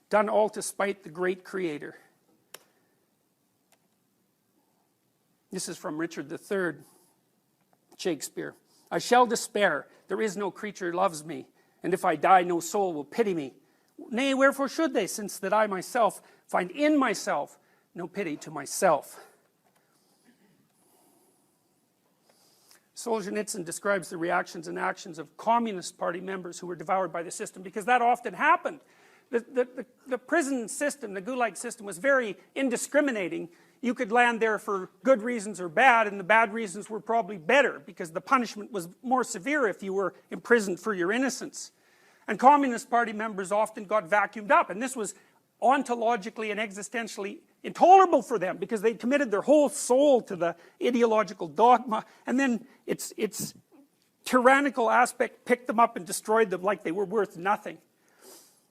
S5: done all to spite the great Creator. This is from Richard III, Shakespeare. I shall despair, there is no creature loves me, and if I die, no soul will pity me. Nay, wherefore should they, since that I myself find in myself no pity to myself? Solzhenitsyn describes the reactions and actions of Communist Party members who were devoured by the system, because that often happened. The prison system, the Gulag system, was very indiscriminating. You could land there for good reasons or bad, and the bad reasons were probably better, because the punishment was more severe if you were imprisoned for your innocence. And Communist Party members often got vacuumed up, and this was ontologically and existentially intolerable for them, because they'd committed their whole soul to the ideological dogma, and then its tyrannical aspect picked them up and destroyed them like they were worth nothing.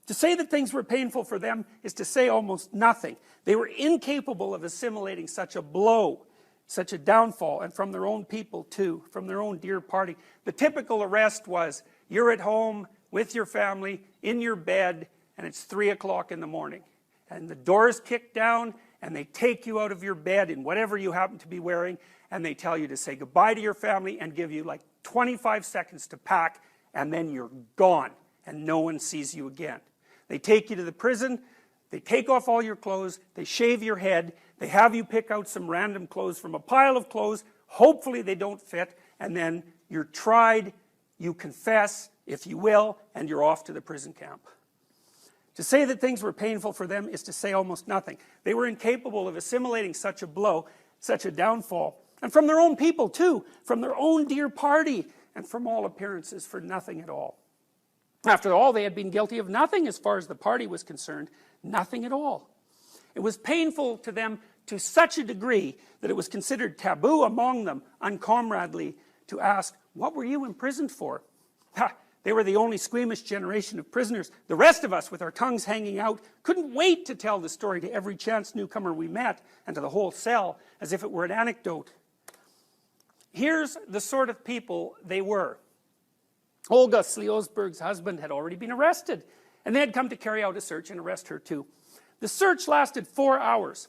S5: To say that things were painful for them is to say almost nothing. They were incapable of assimilating such a blow, such a downfall, and from their own people too, from their own dear party. The typical arrest was, you're at home with your family, in your bed, and it's 3 o'clock in the morning. And the door is kicked down, and they take you out of your bed in whatever you happen to be wearing, and they tell you to say goodbye to your family and give you like 25 seconds to pack, and then you're gone, and no one sees you again. They take you to the prison, they take off all your clothes, they shave your head, they have you pick out some random clothes from a pile of clothes, hopefully they don't fit, and then you're tried, you confess, if you will, and you're off to the prison camp. To say that things were painful for them is to say almost nothing. They were incapable of assimilating such a blow, such a downfall, and from their own people too, from their own dear party, and from all appearances for nothing at all. After all, they had been guilty of nothing as far as the party was concerned, nothing at all. It was painful to them to such a degree that it was considered taboo among them, uncomradely, to ask, what were you imprisoned for? Ha! They were the only squeamish generation of prisoners. The rest of us, with our tongues hanging out, couldn't wait to tell the story to every chance newcomer we met, and to the whole cell, as if it were an anecdote. Here's the sort of people they were. Olga Sliosberg's husband had already been arrested, and they had come to carry out a search and arrest her too. The search lasted 4 hours,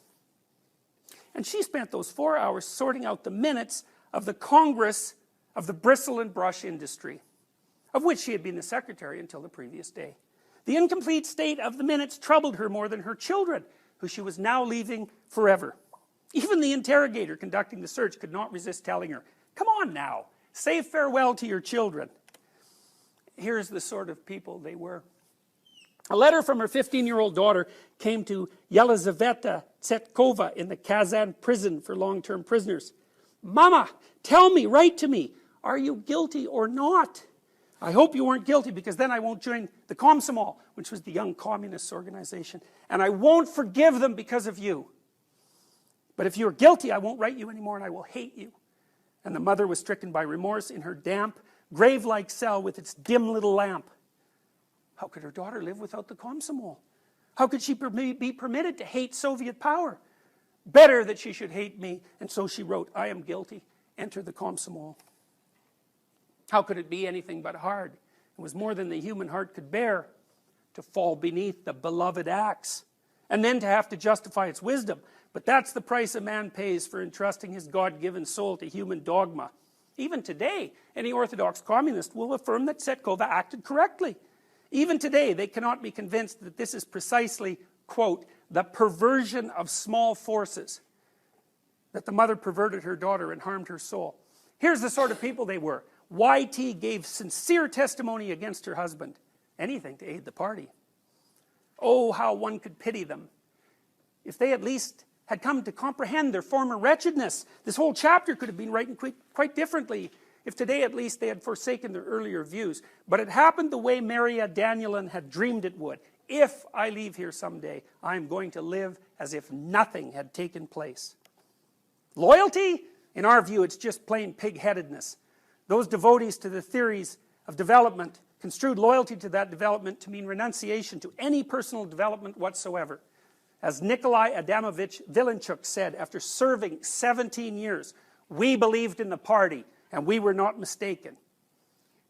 S5: and she spent those 4 hours sorting out the minutes of the Congress of the bristle and brush industry, of which she had been the secretary until the previous day. The incomplete state of the minutes troubled her more than her children, who she was now leaving forever. Even the interrogator conducting the search could not resist telling her, come on now, say farewell to your children. Here's the sort of people they were. A letter from her 15-year-old daughter came to Yelizaveta Tsetkova in the Kazan prison for long-term prisoners. Mama, tell me, write to me, are you guilty or not? I hope you weren't guilty, because then I won't join the Komsomol, which was the young communists organization, and I won't forgive them because of you. But if you're guilty, I won't write you anymore, and I will hate you. And the mother was stricken by remorse in her damp, grave-like cell with its dim little lamp. How could her daughter live without the Komsomol? How could she be permitted to hate Soviet power? Better that she should hate me. And so she wrote, I am guilty. Enter the Komsomol. How could it be anything but hard? It was more than the human heart could bear to fall beneath the beloved axe, and then to have to justify its wisdom. But that's the price a man pays for entrusting his God-given soul to human dogma. Even today, any Orthodox communist will affirm that Tsetkova acted correctly. Even today, they cannot be convinced that this is precisely, quote, the perversion of small forces, that the mother perverted her daughter and harmed her soul. Here's the sort of people they were. YT gave sincere testimony against her husband. Anything to aid the party. Oh, how one could pity them. If they at least had come to comprehend their former wretchedness, this whole chapter could have been written quite differently if today at least they had forsaken their earlier views. But it happened the way Maria Danielin had dreamed it would. If I leave here someday, I am going to live as if nothing had taken place. Loyalty? In our view, it's just plain pig-headedness. Those devotees to the theories of development construed loyalty to that development to mean renunciation to any personal development whatsoever. As Nikolai Adamovich Vilenchuk said after serving 17 years, we believed in the party and we were not mistaken.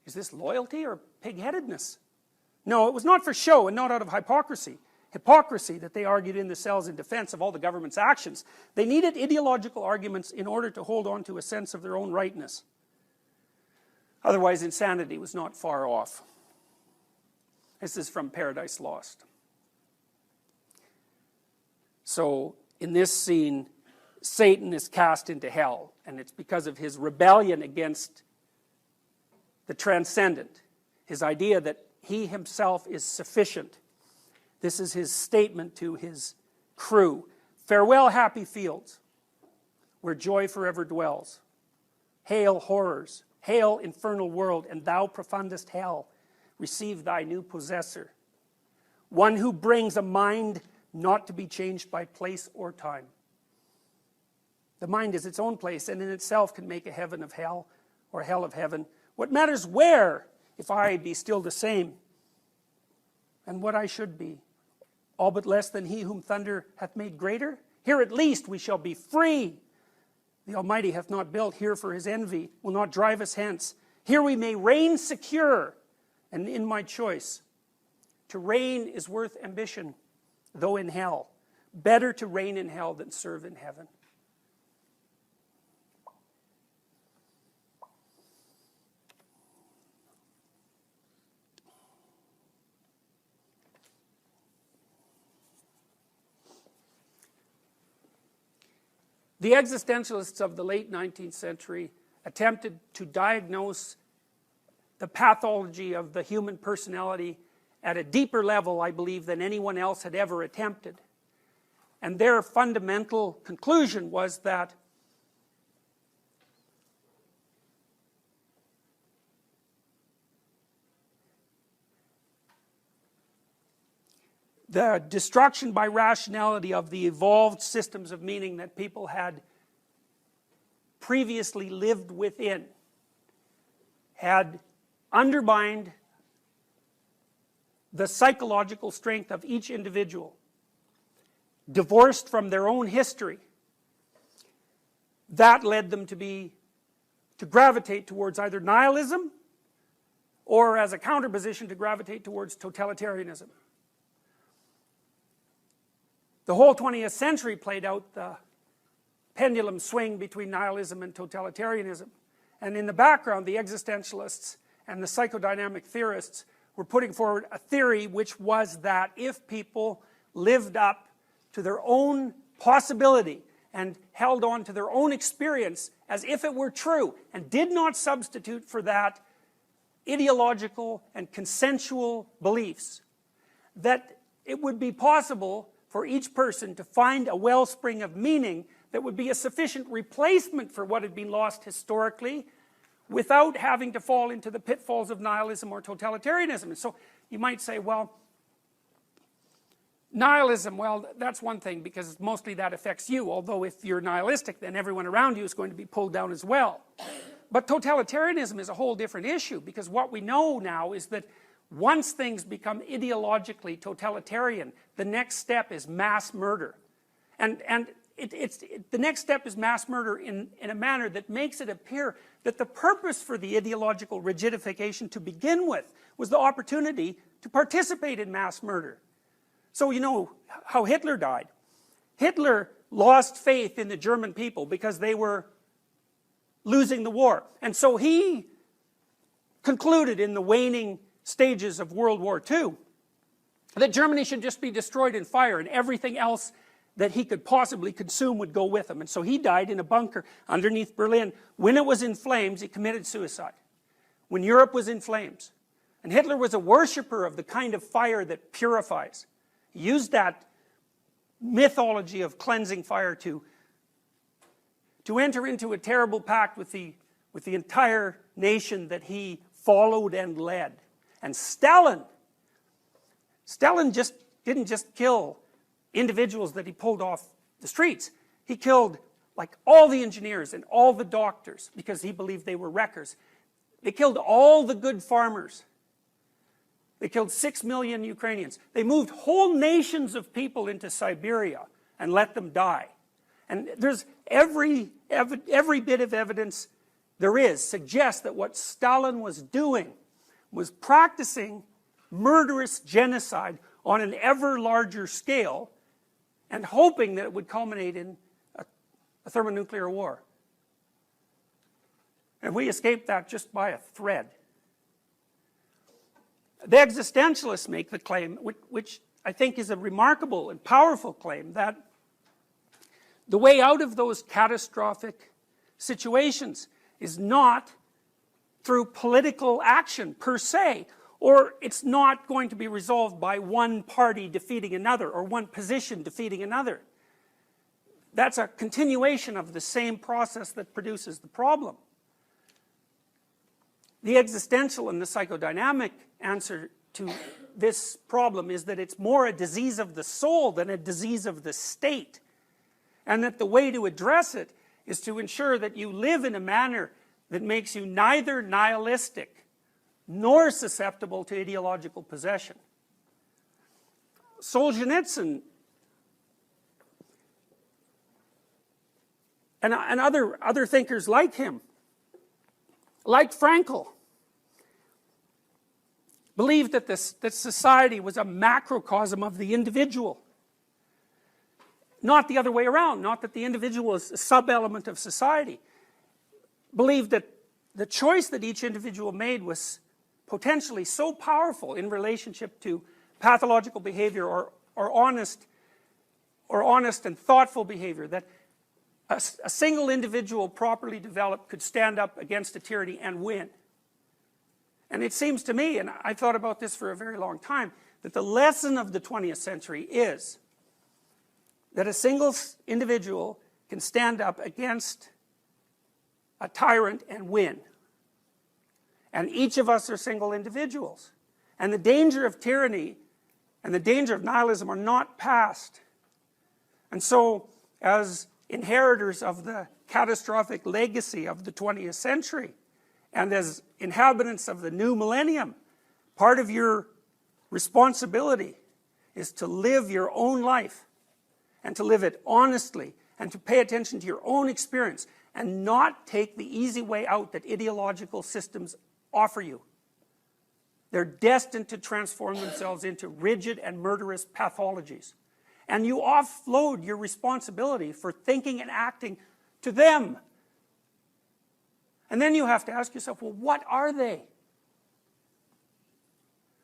S5: Is this loyalty or pig-headedness? No, it was not for show and not out of hypocrisy. Hypocrisy that they argued in the cells in defense of all the government's actions. They needed ideological arguments in order to hold on to a sense of their own rightness. Otherwise, insanity was not far off. This is from Paradise Lost. So, in this scene, Satan is cast into hell, and it's because of his rebellion against the transcendent, his idea that he himself is sufficient. This is his statement to his crew. Farewell, happy fields, where joy forever dwells. Hail, horrors. Hail, infernal world, and thou profundest hell. Receive thy new possessor. One who brings a mind not to be changed by place or time. The mind is its own place, and in itself can make a heaven of hell, or hell of heaven. What matters where, if I be still the same, and what I should be, all but less than he whom thunder hath made greater? Here at least we shall be free. The Almighty hath not built here for his envy, will not drive us hence. Here we may reign secure, and in my choice. To reign is worth ambition, though in hell. Better to reign in hell than serve in heaven. The existentialists of the late 19th century attempted to diagnose the pathology of the human personality at a deeper level, I believe, than anyone else had ever attempted. And their fundamental conclusion was that the destruction by rationality of the evolved systems of meaning that people had previously lived within had undermined the psychological strength of each individual, divorced from their own history. That led them to gravitate towards either nihilism or, as a counterposition, to gravitate towards totalitarianism. The whole 20th century played out the pendulum swing between nihilism and totalitarianism. And in the background, the existentialists and the psychodynamic theorists were putting forward a theory which was that if people lived up to their own possibility and held on to their own experience as if it were true and did not substitute for that ideological and consensual beliefs, that it would be possible for each person to find a wellspring of meaning that would be a sufficient replacement for what had been lost historically without having to fall into the pitfalls of nihilism or totalitarianism. And so you might say, well, nihilism, well, that's one thing because mostly that affects you, although if you're nihilistic then everyone around you is going to be pulled down as well. But totalitarianism is a whole different issue because what we know now is that Once things become ideologically totalitarian, the next step is mass murder. And the next step is mass murder in a manner that makes it appear that the purpose for the ideological rigidification to begin with was the opportunity to participate in mass murder. So you know how Hitler died. Hitler lost faith in the German people because they were losing the war. And so he concluded in the waning stages of World War II that Germany should just be destroyed in fire, and everything else that he could possibly consume would go with him. And so he died in a bunker underneath Berlin. When it was in flames, he committed suicide. When Europe was in flames. And Hitler was a worshiper of the kind of fire that purifies. He used that mythology of cleansing fire to enter into a terrible pact with the entire nation that he followed and led. And Stalin didn't just kill individuals that he pulled off the streets. He killed like all the engineers and all the doctors because he believed they were wreckers. They killed all the good farmers. They killed 6 million Ukrainians. They moved whole nations of people into Siberia and let them die. And there's every bit of evidence there is suggests that what Stalin was doing was practicing murderous genocide on an ever larger scale and hoping that it would culminate in a thermonuclear war. And we escaped that just by a thread. The existentialists make the claim, which I think is a remarkable and powerful claim, that the way out of those catastrophic situations is not through political action per se, or it's not going to be resolved by one party defeating another or one position defeating another. That's a continuation of the same process that produces the problem. The existential and the psychodynamic answer to this problem is that it's more a disease of the soul than a disease of the state, and that the way to address it is to ensure that you live in a manner that makes you neither nihilistic nor susceptible to ideological possession. Solzhenitsyn and other thinkers like him, like Frankl, believed that society was a macrocosm of the individual. Not the other way around, not that the individual is a sub-element of society. Believed that the choice that each individual made was potentially so powerful in relationship to pathological behavior or honest and thoughtful behavior that a single individual properly developed could stand up against a tyranny and win. And it seems to me, and I've thought about this for a very long time, that the lesson of the 20th century is that a single individual can stand up against a tyrant and win. And each of us are single individuals. And the danger of tyranny and the danger of nihilism are not past. And so, as inheritors of the catastrophic legacy of the 20th century, and as inhabitants of the new millennium, part of your responsibility is to live your own life, and to live it honestly, and to pay attention to your own experience, and not take the easy way out that ideological systems offer you. They're destined to transform themselves into rigid and murderous pathologies. And you offload your responsibility for thinking and acting to them. And then you have to ask yourself, well, what are they?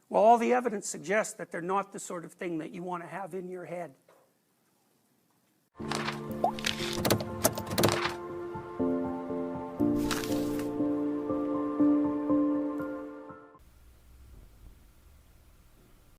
S5: Well, all the evidence suggests that they're not the sort of thing that you want to have in your head.